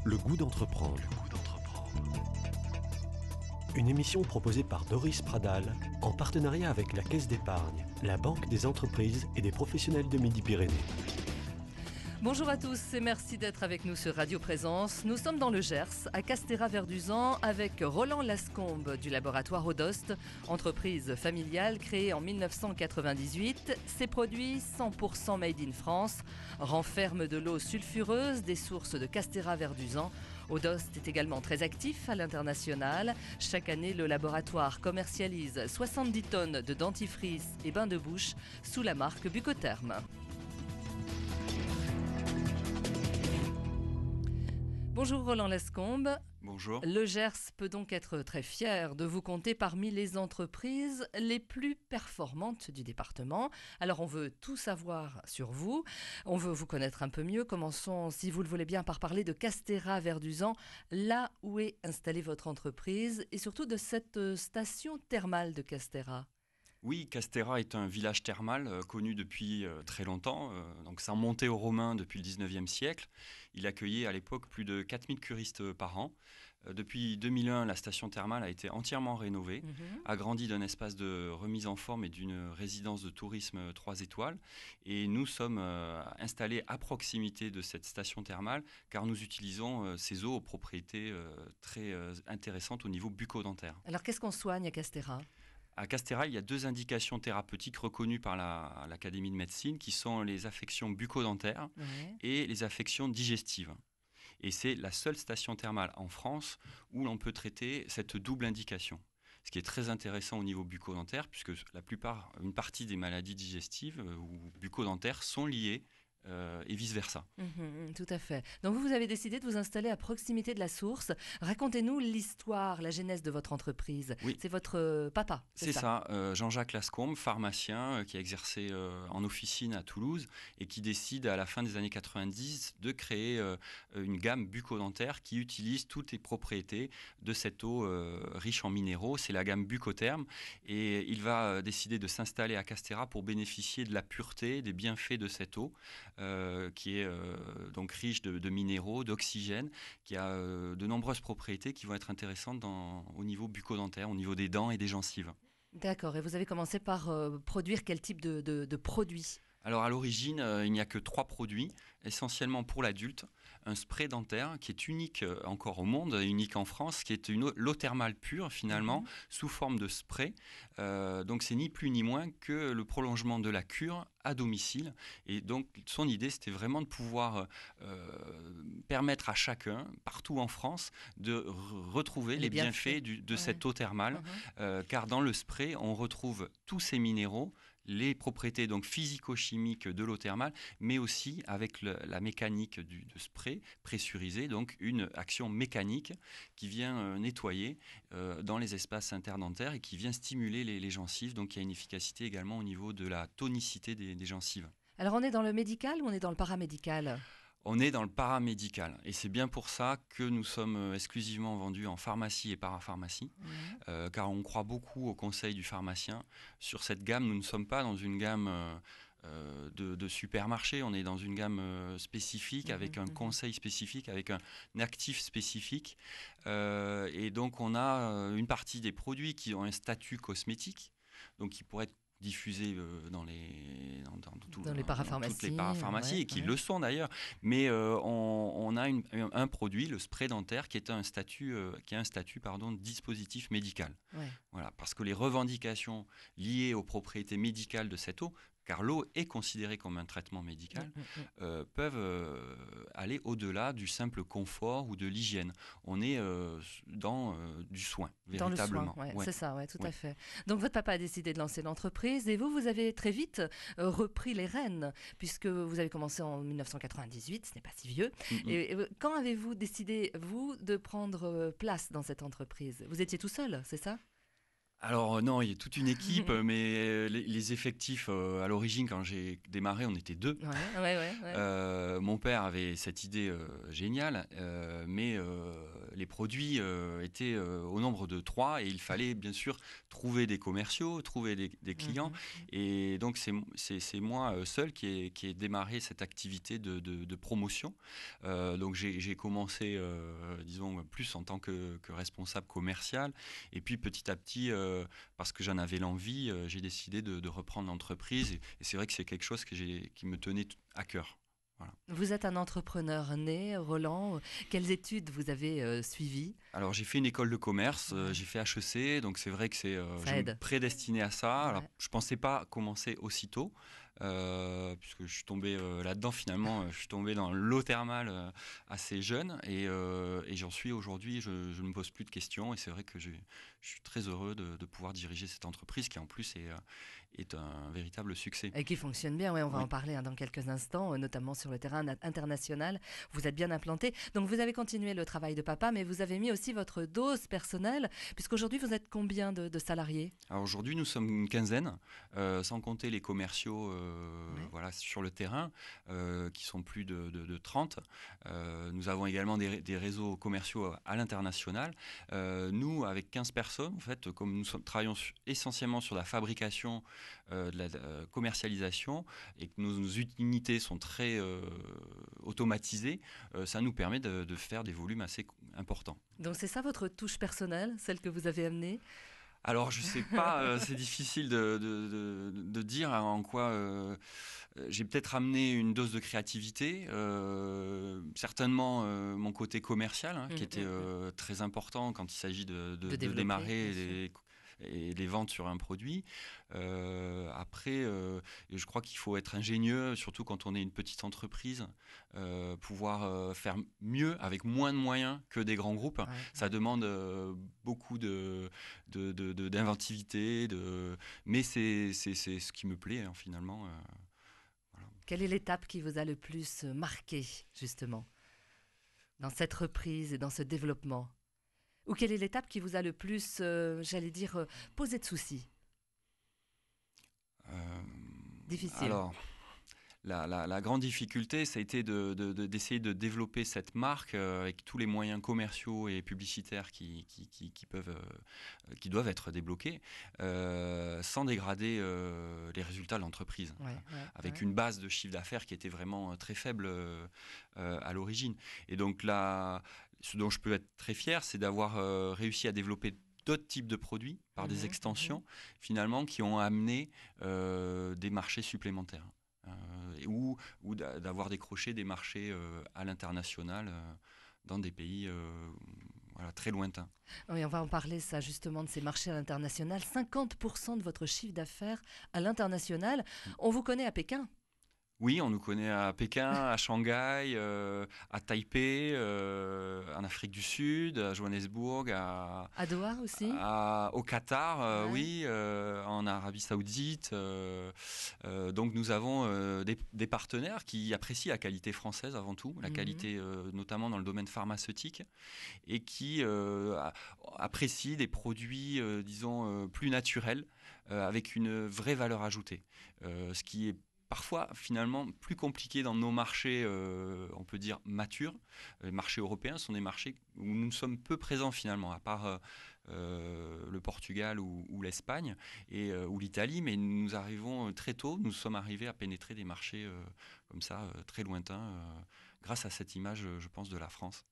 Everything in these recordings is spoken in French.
Le goût d'entreprendre. Une émission proposée par Doris Pradal en partenariat avec la Caisse d'épargne, la Banque des entreprises et des professionnels de Midi-Pyrénées. Bonjour à tous et merci d'être avec nous sur Radio Présence. Nous sommes dans le Gers, à Castéra-Verduzan, avec Roland Lascombe du laboratoire Odost, entreprise familiale créée en 1998. Ses produits 100% made in France renferment de l'eau sulfureuse des sources de Castéra-Verduzan. Odost est également très actif à l'international. Chaque année, le laboratoire commercialise 70 tonnes de dentifrice et bains de bouche sous la marque Bucotherm. Bonjour Roland Lascombe. Bonjour. Le Gers peut donc être très fier de vous compter parmi les entreprises les plus performantes du département. Alors on veut tout savoir sur vous, on veut vous connaître un peu mieux. Commençons, si vous le voulez bien, par parler de Castéra-Verduzan, là où est installée votre entreprise et surtout de cette station thermale de Castéra. Oui, Castéra est un village thermal connu depuis très longtemps, donc ça remontait aux Romains depuis le 19e siècle. Il accueillait à l'époque plus de 4000 curistes par an. Depuis 2001, la station thermale a été entièrement rénovée, agrandie d'un espace de remise en forme et d'une résidence de tourisme 3 étoiles. Et nous sommes installés à proximité de cette station thermale car nous utilisons ces eaux aux propriétés très intéressantes au niveau bucco-dentaire. Alors qu'est-ce qu'on soigne à Castéra ? À Castéra, il y a 2 indications thérapeutiques reconnues par l'Académie de médecine qui sont les affections bucco-dentaires et les affections digestives. Et c'est la seule station thermale en France où l'on peut traiter cette double indication. Ce qui est très intéressant au niveau bucco-dentaire puisque une partie des maladies digestives ou bucco-dentaires sont liées et vice-versa. Tout à fait. Donc vous avez décidé de vous installer à proximité de la source. Racontez-nous l'histoire, la genèse de votre entreprise. Oui. C'est votre papa, c'est ça. Jean-Jacques Lascombe, pharmacien qui a exercé en officine à Toulouse et qui décide à la fin des années 90 de créer une gamme bucco-dentaire qui utilise toutes les propriétés de cette eau riche en minéraux. C'est la gamme Bucotherm et il va décider de s'installer à Castéra pour bénéficier de la pureté, des bienfaits de cette eau. Qui est donc riche de minéraux, d'oxygène, qui a de nombreuses propriétés qui vont être intéressantes au niveau bucco-dentaire, au niveau des dents et des gencives. D'accord, et vous avez commencé par produire quel type de produits ? Alors à l'origine, il n'y a que 3 produits, essentiellement pour l'adulte. Un spray dentaire qui est unique encore au monde, unique en France, qui est l'eau thermale pure finalement, sous forme de spray. Donc c'est ni plus ni moins que le prolongement de la cure à domicile. Et donc son idée, c'était vraiment de pouvoir permettre à chacun, partout en France, de retrouver les bienfaits de cette eau thermale. Car dans le spray, on retrouve tous ces minéraux, les propriétés donc physico-chimiques de l'eau thermale, mais aussi avec la mécanique de spray pressurisé, donc une action mécanique qui vient nettoyer dans les espaces interdentaires et qui vient stimuler les gencives. Donc il y a une efficacité également au niveau de la tonicité des gencives. Alors on est dans le médical ou on est dans le paramédical ? On est dans le paramédical et c'est bien pour ça que nous sommes exclusivement vendus en pharmacie et parapharmacie, car on croit beaucoup au conseil du pharmacien. Sur cette gamme, nous ne sommes pas dans une gamme de supermarché, on est dans une gamme spécifique avec un conseil spécifique, avec un actif spécifique. Et donc on a une partie des produits qui ont un statut cosmétique, donc qui pourraient être diffusés dans toutes les parapharmacies et qui le sont d'ailleurs, mais on a un produit, le spray dentaire, qui a un statut dispositif médical. Voilà, parce que les revendications liées aux propriétés médicales de cette eau, car l'eau est considérée comme un traitement médical, peuvent aller au-delà du simple confort ou de l'hygiène. On est dans du soin, véritablement. Dans le soin, c'est ça, tout à fait. Donc votre papa a décidé de lancer l'entreprise et vous avez très vite repris les rênes, puisque vous avez commencé en 1998, ce n'est pas si vieux. Et quand avez-vous décidé, vous, de prendre place dans cette entreprise ? Vous étiez tout seul, c'est ça ? Alors non, il y a toute une équipe, mais les effectifs à l'origine, quand j'ai démarré, on était 2. Mon père avait cette idée géniale, mais les produits étaient au nombre de 3 et il fallait bien sûr trouver des commerciaux, trouver des clients. Et donc c'est moi seul qui ai démarré cette activité de promotion. Donc j'ai commencé, disons, plus en tant que responsable commercial. Et puis petit à petit, parce que j'en avais l'envie, j'ai décidé de reprendre l'entreprise. Et c'est vrai que c'est quelque chose qui me tenait à cœur. Voilà. Vous êtes un entrepreneur né, Roland. Quelles études vous avez suivies? Alors j'ai fait une école de commerce, j'ai fait HEC, donc c'est vrai que je me prédestinais à ça. Alors, je ne pensais pas commencer aussitôt, puisque je suis tombé là-dedans finalement, je suis tombé dans l'eau thermale assez jeune et j'en suis aujourd'hui, je ne me pose plus de questions et c'est vrai que je suis très heureux de pouvoir diriger cette entreprise qui en plus est un véritable succès. Et qui fonctionne bien, on va en parler dans quelques instants, notamment sur le terrain international. Vous êtes bien implanté. Donc vous avez continué le travail de papa, mais vous avez mis aussi votre dose personnelle, puisqu'aujourd'hui vous êtes combien de salariés? Alors aujourd'hui nous sommes une quinzaine, sans compter les commerciaux voilà, sur le terrain, qui sont plus de 30. Nous avons également des réseaux commerciaux à l'international. Nous, avec 15 personnes, en fait, comme nous travaillons essentiellement sur la fabrication, de la commercialisation et que nos unités sont très automatisées, ça nous permet de faire des volumes assez importants. Donc c'est ça votre touche personnelle, celle que vous avez amenée? Alors je sais pas, c'est difficile de dire en quoi j'ai peut-être amené une dose de créativité, certainement mon côté commercial qui était très important quand il s'agit de démarrer et les ventes sur un produit. Après, je crois qu'il faut être ingénieux, surtout quand on est une petite entreprise, pouvoir faire mieux avec moins de moyens que des grands groupes. Ça demande beaucoup d'inventivité, mais c'est ce qui me plaît finalement. Voilà. Quelle est l'étape qui vous a le plus marqué, justement, dans cette reprise et dans ce développement? Ou quelle est l'étape qui vous a le plus, j'allais dire, posé de soucis? Difficile. Alors, la grande difficulté, ça a été d'essayer de développer cette marque avec tous les moyens commerciaux et publicitaires qui doivent être débloqués, sans dégrader les résultats de l'entreprise, avec une base de chiffre d'affaires qui était vraiment très faible à l'origine. Et donc là, ce dont je peux être très fier, c'est d'avoir réussi à développer d'autres types de produits par des extensions, finalement, qui ont amené des marchés supplémentaires. Ou d'avoir décroché des marchés à l'international dans des pays très lointains. Oui, on va en parler, ça, justement, de ces marchés à l'international. 50% de votre chiffre d'affaires à l'international. On vous connaît à Pékin? Oui, on nous connaît à Pékin, à Shanghai, à Taipei, en Afrique du Sud, à Johannesburg, à Doha aussi, au Qatar, oui, en Arabie Saoudite. Donc nous avons des partenaires qui apprécient la qualité française avant tout, la qualité notamment dans le domaine pharmaceutique, et qui apprécient des produits, disons, plus naturels, avec une vraie valeur ajoutée, ce qui est parfois, finalement, plus compliqué dans nos marchés, on peut dire, matures. Les marchés européens sont des marchés où nous sommes peu présents, finalement, à part le Portugal ou l'Espagne ou l'Italie. Mais nous arrivons très tôt, nous sommes arrivés à pénétrer des marchés comme ça, très lointains, grâce à cette image, je pense, de la France.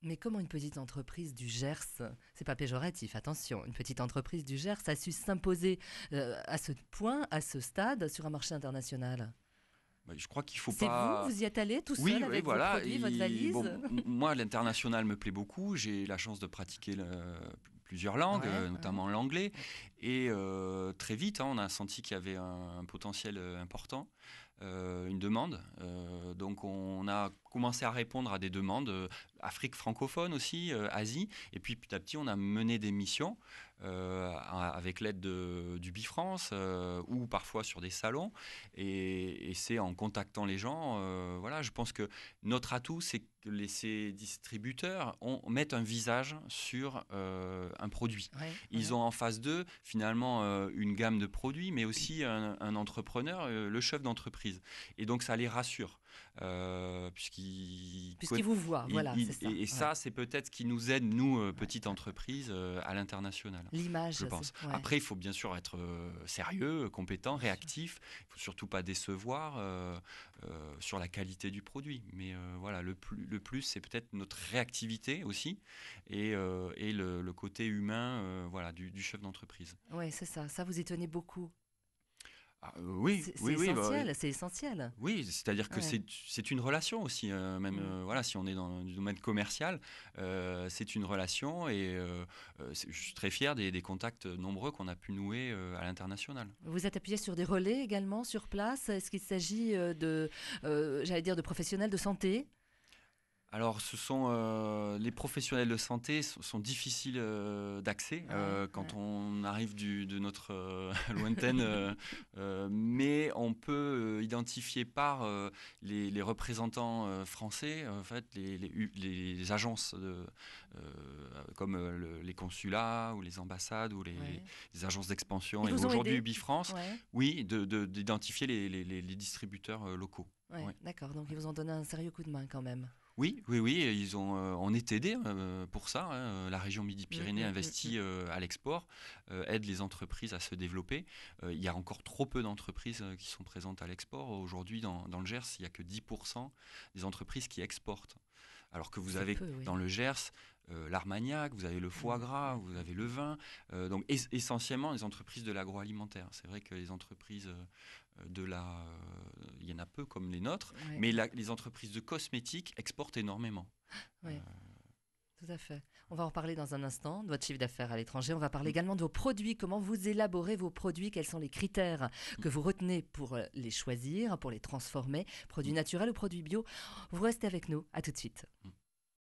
Mais comment une petite entreprise du Gers, c'est pas péjoratif, attention, une petite entreprise du Gers a su s'imposer à ce point, à ce stade, sur un marché international? Je crois qu'il faut pas... C'est vous y êtes allé tout seul avec vos produits, votre valise? Moi, l'international me plaît beaucoup. J'ai la chance de pratiquer plusieurs langues, notamment l'anglais. Et très vite, on a senti qu'il y avait un potentiel important, une demande. Donc on a commencé à répondre à des demandes, Afrique francophone aussi, Asie. Et puis petit à petit, on a mené des missions avec l'aide du Bifrance ou parfois sur des salons. Et c'est en contactant les gens. Voilà, je pense que notre atout, c'est que ces distributeurs mettent un visage sur un produit. Ouais, Ils ont en face d'eux finalement une gamme de produits, mais aussi un entrepreneur, le chef d'entreprise. Et donc ça les rassure. Puisqu'ils vous voient, voilà, c'est ça. Et ça, c'est peut-être ce qui nous aide, nous, petites entreprises, à l'international. L'image, je pense. Ouais. Après, il faut bien sûr être sérieux, compétent, réactif. Il ne faut surtout pas décevoir sur la qualité du produit. Mais voilà, le plus, c'est peut-être notre réactivité aussi et le côté humain voilà, du chef d'entreprise. Oui, c'est ça. Ça, vous y tenez beaucoup. Oui, c'est essentiel, c'est essentiel. Oui, c'est-à-dire que c'est une relation aussi. Même voilà, si on est dans du domaine commercial, c'est une relation et je suis très fier des contacts nombreux qu'on a pu nouer à l'international. Vous êtes appuyé sur des relais également sur place. Est-ce qu'il s'agit de professionnels de santé ? Alors, ce sont les professionnels de santé sont difficiles d'accès quand on arrive de notre lointaine, mais on peut identifier par les représentants français, en fait, les agences comme les consulats ou les ambassades ou les agences d'expansion et aujourd'hui Bifrance, oui, d'identifier les distributeurs locaux. Ouais, ouais. D'accord, donc ils vous ont donné un sérieux coup de main quand même. Oui, on est aidé pour ça. La région Midi-Pyrénées investit à l'export, aide les entreprises à se développer. Il y a encore trop peu d'entreprises qui sont présentes à l'export. Aujourd'hui, dans le Gers, il n'y a que 10% des entreprises qui exportent. Alors que vous avez dans le Gers l'Armagnac, vous avez le foie gras, vous avez le vin. Donc essentiellement les entreprises de l'agroalimentaire. C'est vrai que les entreprises il y en a peu comme les nôtres, mais les entreprises de cosmétiques exportent énormément. Oui, tout à fait. On va en reparler dans un instant, de votre chiffre d'affaires à l'étranger. On va parler également de vos produits, comment vous élaborez vos produits, quels sont les critères que vous retenez pour les choisir, pour les transformer, produits naturels ou produits bio. Vous restez avec nous, à tout de suite.